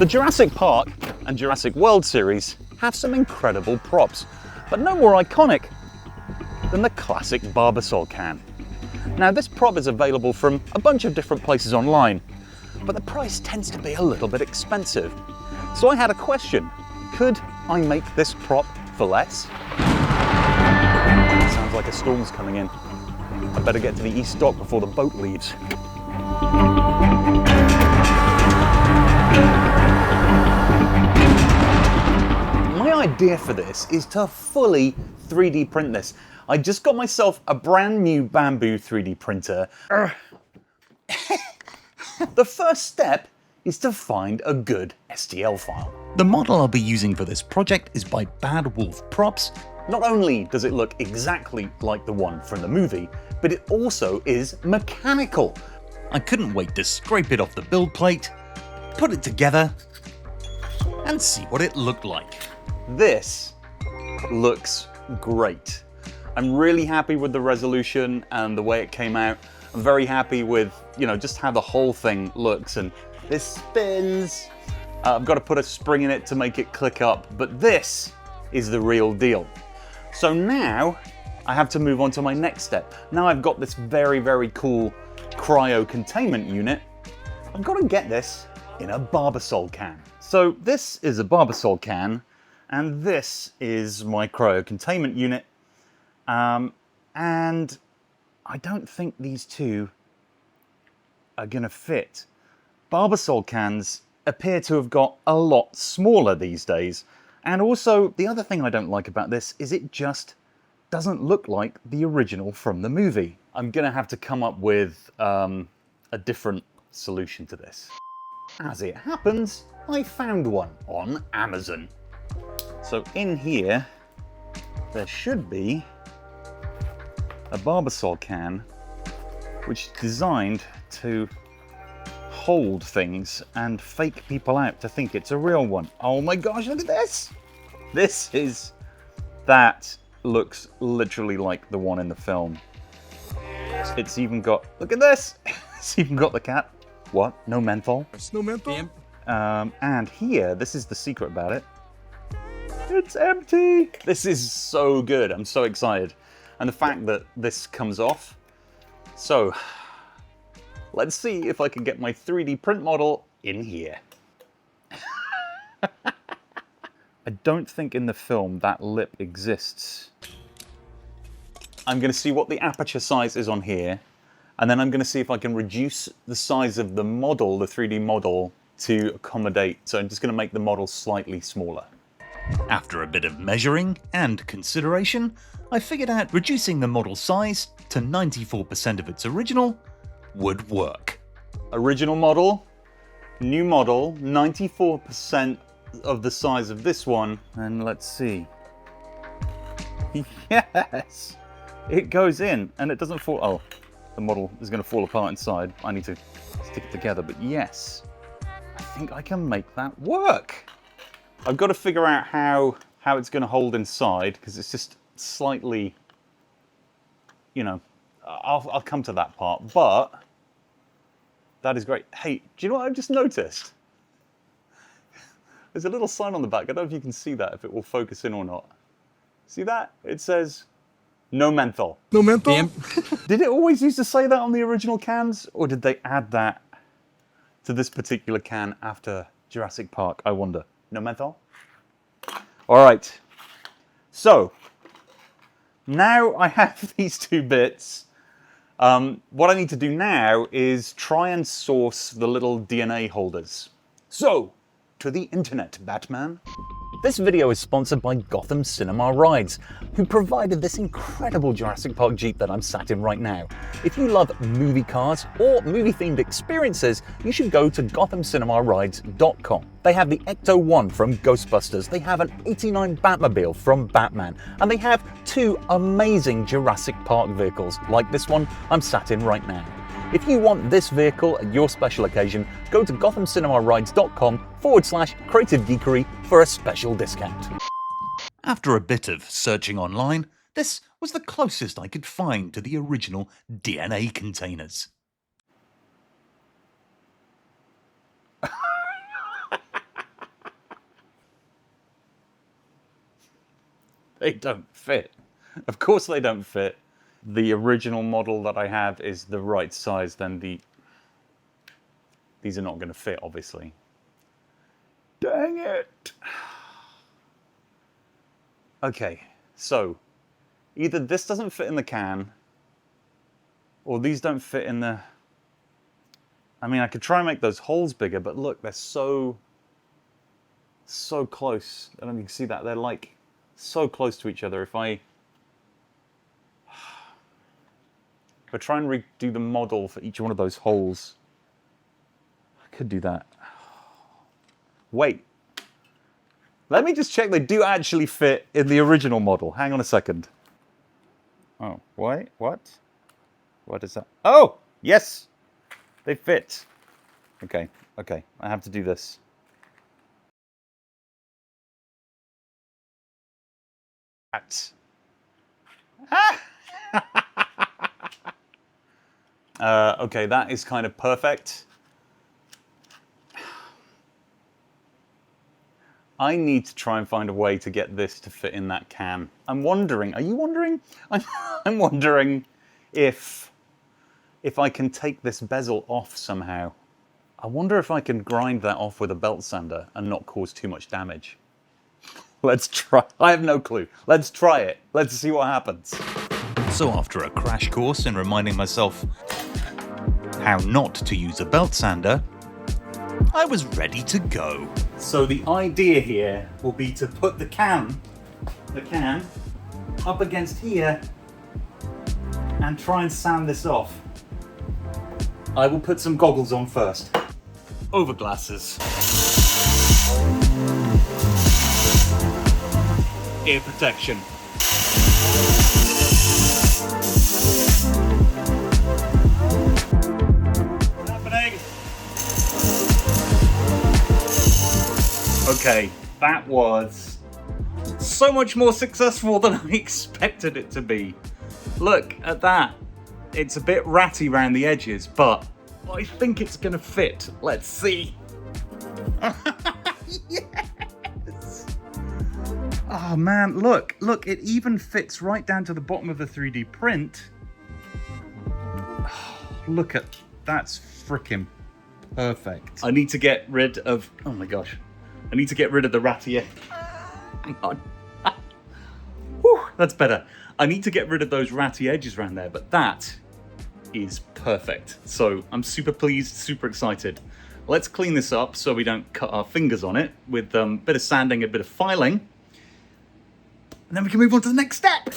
The Jurassic Park and Jurassic World series have some incredible props, but no more iconic than the classic Barbasol can. Now, this prop is available from a bunch of different places online, but the price tends to be a little bit expensive. So I had a question. Could I make this prop for less? Sounds like a storm's coming in. I better get to the east dock before the boat leaves. My idea for this is to fully 3D print this. I just got myself a brand new bamboo 3D printer. The first step is to find a good STL file. The model I'll be using for this project is by Bad Wolf Props. Not only does it look exactly like the one from the movie, but it also is mechanical. I couldn't wait to scrape it off the build plate, put it together, and see what it looked like. This looks great. I'm really happy with the resolution and the way it came out. I'm very happy with, just how the whole thing looks, and this spins. I've got to put a spring in it to make it click up, but this is the real deal. So now I have to move on to my next step. Now I've got this very, very cool cryo containment unit. I've got to get this in a Barbasol can. So this is a Barbasol can, and this is my cryo containment unit. And I don't think these two are gonna fit. Barbasol cans appear to have got a lot smaller these days. And also, the other thing I don't like about this is it just doesn't look like the original from the movie. I'm gonna have to come up with a different solution to this. As it happens, I found one on Amazon. So in here, there should be a Barbasol can, which is designed to hold things and fake people out to think it's a real one. Oh my gosh, look at this! That looks literally like the one in the film. It's even got, look at this! It's even got the cat. What? No menthol? It's no menthol? And here, this is the secret about it. It's empty! This is so good, I'm so excited. And the fact that this comes off. So, let's see if I can get my 3D print model in here. I don't think in the film that lip exists. I'm going to see what the aperture size is on here, and then I'm going to see if I can reduce the size of the model, the 3D model, to accommodate. So I'm just going to make the model slightly smaller. After a bit of measuring and consideration, I figured out reducing the model size to 94% of its original would work. Original model, new model, 94% of the size of this one, and let's see. Yes! It goes in and it doesn't fall. Oh, the model is going to fall apart inside. I need to stick it together, but yes, I think I can make that work. I've got to figure out how it's going to hold inside, because it's just slightly, I'll come to that part, but that is great. Hey, do you know what I've just noticed? There's a little sign on the back. I don't know if you can see that, if it will focus in or not. See that? It says, no menthol. No menthol? Did it always used to say that on the original cans, or did they add that to this particular can after Jurassic Park? I wonder. No menthol? All right. So, now I have these two bits. What I need to do now is try and source the little DNA holders. So, to the internet, Batman. This video is sponsored by Gotham Cinema Rides, who provided this incredible Jurassic Park Jeep that I'm sat in right now. If you love movie cars or movie-themed experiences, you should go to GothamCinemaRides.com. They have the Ecto-1 from Ghostbusters, they have an '89 Batmobile from Batman, and they have two amazing Jurassic Park vehicles, like this one I'm sat in right now. If you want this vehicle at your special occasion, go to GothamCinemaRides.com/Creative Geekery for a special discount. After a bit of searching online, this was the closest I could find to the original DNA containers. They don't fit. Of course they don't fit. The original model that I have is the right size, then these are not going to fit, obviously. Dang it! Okay, so either this doesn't fit in the can, or these don't fit in the... I mean, I could try and make those holes bigger, but look, they're so close. I don't know if you can see that. They're like so close to each other. If I try and redo the model for each one of those holes, I could do that. Wait. Let me just check they do actually fit in the original model. Hang on a second. Oh, wait, what? What is that? Oh, yes, they fit. Okay, I have to do this. Okay, that is kind of perfect. I need to try and find a way to get this to fit in that can. I'm wondering, are you wondering? I'm wondering if I can take this bezel off somehow. I wonder if I can grind that off with a belt sander and not cause too much damage. Let's try. I have no clue. Let's try it. Let's see what happens. So after a crash course in reminding myself how not to use a belt sander, I was ready to go. So the idea here will be to put the can up against here and try and sand this off. I will put some goggles on first. Over glasses. Ear protection. Happening. Okay, that was so much more successful than I expected it to be. Look at that. It's a bit ratty around the edges, but I think it's gonna fit. Let's see. Yes! Oh man, look, it even fits right down to the bottom of the 3D print. Oh, look at, that's freaking perfect. I need to get rid of, oh my gosh. I need to get rid of the ratty edge. Hang on. Whew, that's better. I need to get rid of those ratty edges around there, but that is perfect. So I'm super pleased, super excited. Let's clean this up so we don't cut our fingers on it with a bit of sanding, a bit of filing. And then we can move on to the next step.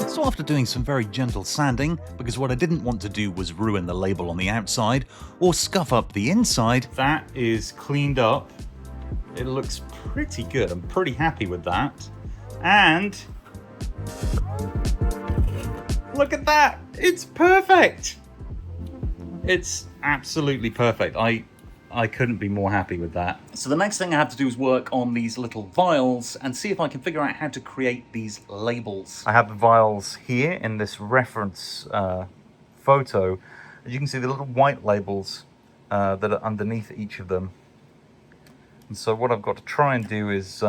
So after doing some very gentle sanding, because what I didn't want to do was ruin the label on the outside or scuff up the inside, that is cleaned up. It looks pretty good. I'm pretty happy with that. And look at that. It's perfect. It's absolutely perfect. I couldn't be more happy with that. So the next thing I have to do is work on these little vials and see if I can figure out how to create these labels. I have the vials here in this reference photo. As you can see, the little white labels that are underneath each of them. And so what I've got to try and do is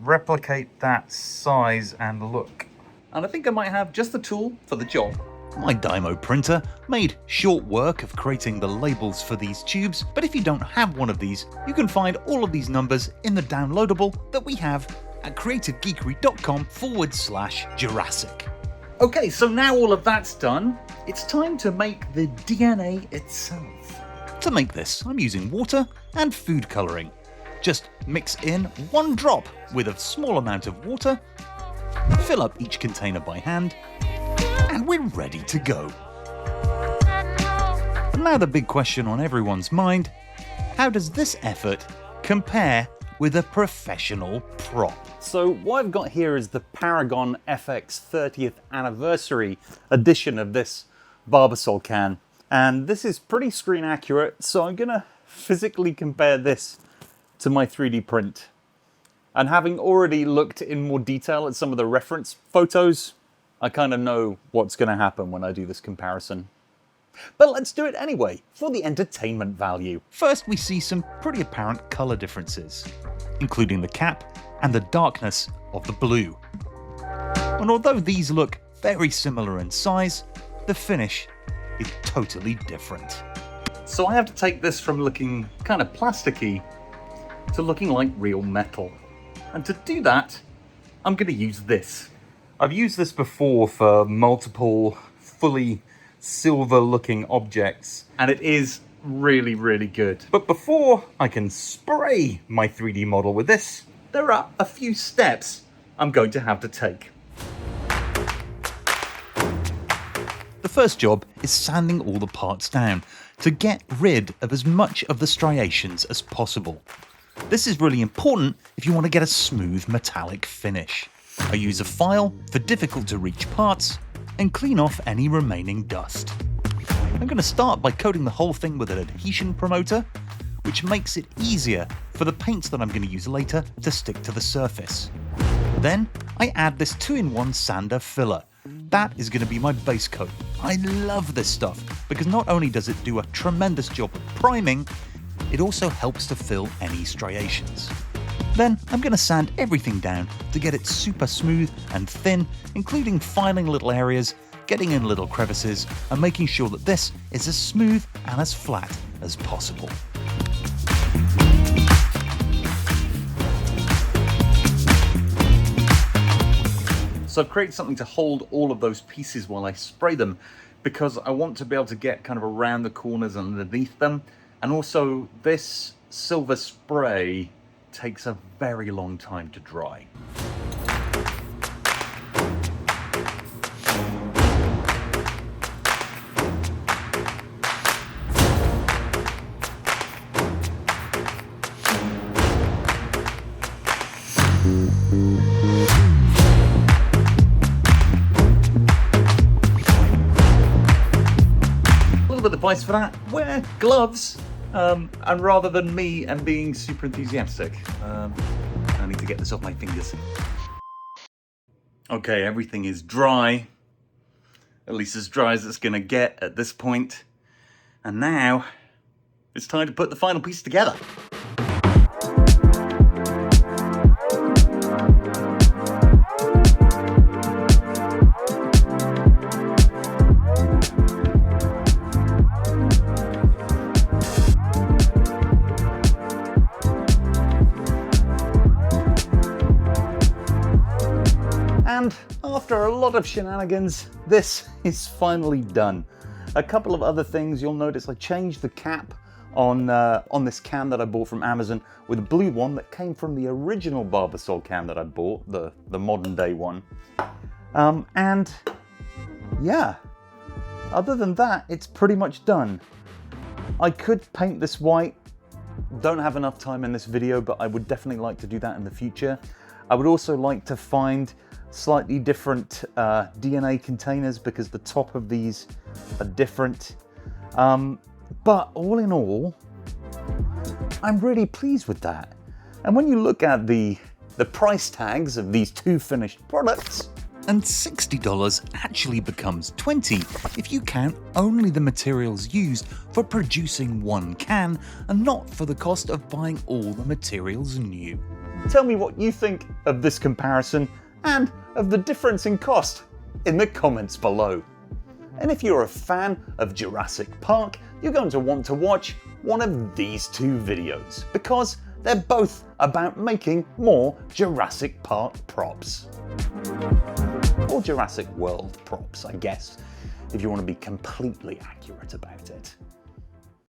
replicate that size and look. And I think I might have just the tool for the job. My Dymo printer made short work of creating the labels for these tubes, but if you don't have one of these, you can find all of these numbers in the downloadable that we have at creativegeekery.com/Jurassic. Okay, so now all of that's done, it's time to make the DNA itself. To make this, I'm using water and food coloring. Just mix in 1 drop with a small amount of water, fill up each container by hand, and we're ready to go. And now the big question on everyone's mind, how does this effort compare with a professional prop? So what I've got here is the Paragon FX 30th anniversary edition of this Barbasol can. And this is pretty screen accurate, so I'm gonna physically compare this to my 3D print. And having already looked in more detail at some of the reference photos, I kind of know what's gonna happen when I do this comparison. But let's do it anyway, for the entertainment value. First, we see some pretty apparent colour differences, including the cap and the darkness of the blue. And although these look very similar in size, the finish is totally different. So I have to take this from looking kind of plasticky to looking like real metal. And to do that, I'm going to use this. I've used this before for multiple fully silver looking objects, and it is really, really good. But before I can spray my 3D model with this, there are a few steps I'm going to have to take. The first job is sanding all the parts down to get rid of as much of the striations as possible. This is really important if you want to get a smooth metallic finish. I use a file for difficult to reach parts and clean off any remaining dust. I'm going to start by coating the whole thing with an adhesion promoter, which makes it easier for the paints that I'm going to use later to stick to the surface. Then I add this 2-in-1 sander filler. That is going to be my base coat. I love this stuff because not only does it do a tremendous job of priming, it also helps to fill any striations. Then I'm going to sand everything down to get it super smooth and thin, including filing little areas, getting in little crevices, and making sure that this is as smooth and as flat as possible. So I've created something to hold all of those pieces while I spray them, because I want to be able to get kind of around the corners and underneath them. And also this silver spray takes a very long time to dry. A little bit of advice for that: wear gloves. And rather than me and being super enthusiastic, I need to get this off my fingers. Okay, everything is dry, at least as dry as it's gonna get at this point. And now it's time to put the final piece together. And after a lot of shenanigans, this is finally done. A couple of other things you'll notice: I changed the cap on this can that I bought from Amazon with a blue one that came from the original Barbasol can that I bought, the modern day one. And yeah, other than that, it's pretty much done. I could paint this white. Don't have enough time in this video, but I would definitely like to do that in the future. I would also like to find slightly different DNA containers, because the top of these are different. But all in all, I'm really pleased with that. And when you look at the price tags of these two finished products, and $60 actually becomes $20 if you count only the materials used for producing one can and not for the cost of buying all the materials new. Tell me what you think of this comparison and of the difference in cost in the comments below. And if you're a fan of Jurassic Park, you're going to want to watch one of these two videos, because they're both about making more Jurassic Park props. Or Jurassic World props, I guess, if you want to be completely accurate about it.